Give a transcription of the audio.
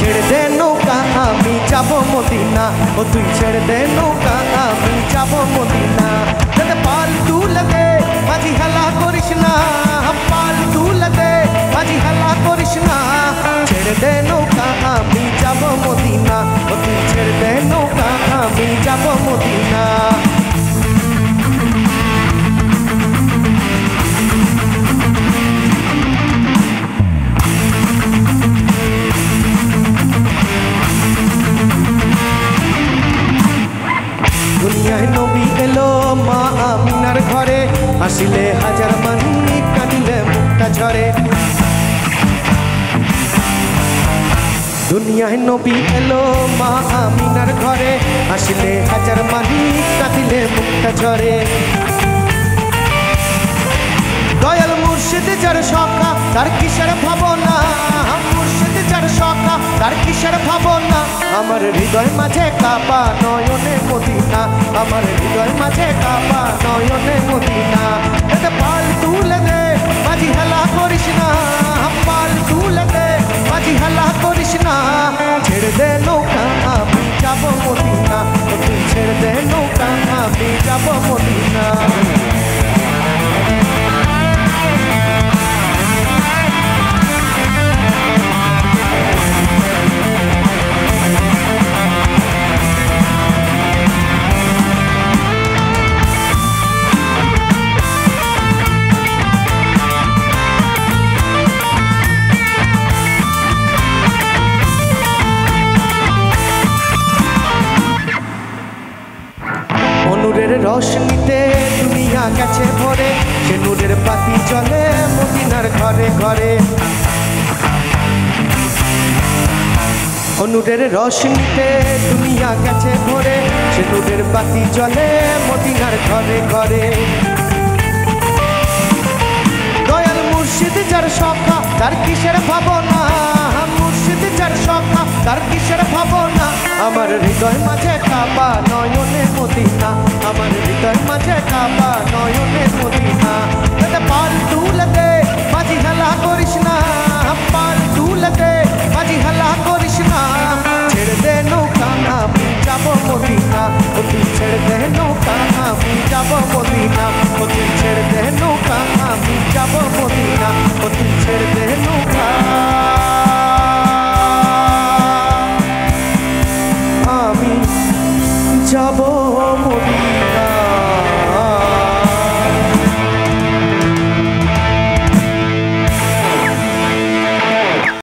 ছেড়ে দে নৌকা আমি যাবো মদিনা, ও তুই ছেড়ে দে নৌকা আমি যাবো মদিনা। যাতে পাল তুলে দে মাঝি হেলা করিস না, পাল তুলে দে মাঝি হেলা করিস না। ছেড়ে দে নৌকা আমি যাবো মদিনা, ও তুই ছেড়ে দে নৌকা আমি যাবো মদিনা। দুনিয়ায় নবী এলো মা আমিনার ঘরে, হাসিলে হাজার মানি কাঁদিলে মুক্তা ঝরে। দুনিয়ায় নবী এলো মা আমিনার ঘরে, হাসিলে হাজার মানি কাঁদিলে মুক্তা ঝরে। দয়াল মুর্শিদ যার সখা তার কিসের ভাবনা, মুর্শিদ যার সখা তার কিসের ভাবনা। আমার হৃদয় মাঝে কাবা নয়নে মদিনা, আমার হৃদয় মাঝে কাবা নয়নে মদিনা। এতে পাল তুলে দে মাঝি হেলা করিস না, পাল তুলে দে মাঝি হেলা করিস না। ছেড়ে দে নৌকা আমি যাবো মদিনা, তুই ছেড়ে দে নৌকা আমি যাবো মদিনা। নূরের রোশনীতে দুনিয়া গেছে ভরে, সে নূরের বাতি জ্বলে মদিনার ঘরে ঘরে। নূরের রোশনীতে দুনিয়া গেছে ভরে, সে নূরের বাতি জ্বলে মদিনার ঘরে ঘরে। দয়াল মুর্শিদ যার সখা তার কিসের ভাবনা, মুর্শিদ যার সখা তার কিসের ভাবনা। আমার হৃদয় মাঝে কাবা নয়নে মদিনা, আমার হৃদয় মাঝে কাবা নয়নে মদিনা। এতে পাল তুলে দে মাঝি হেলা করিস না, পাল তুলে দে মাঝি হেলা করিস না। ছেড়ে দে নৌকা আমি যাবো মদিনা, ও তুই ছেড়ে দে নৌকা আমি যাবো মদিনা, ও তুই ছেড়ে দে নৌকা আমি যাবো মদিনা, ও তুই ছেড়ে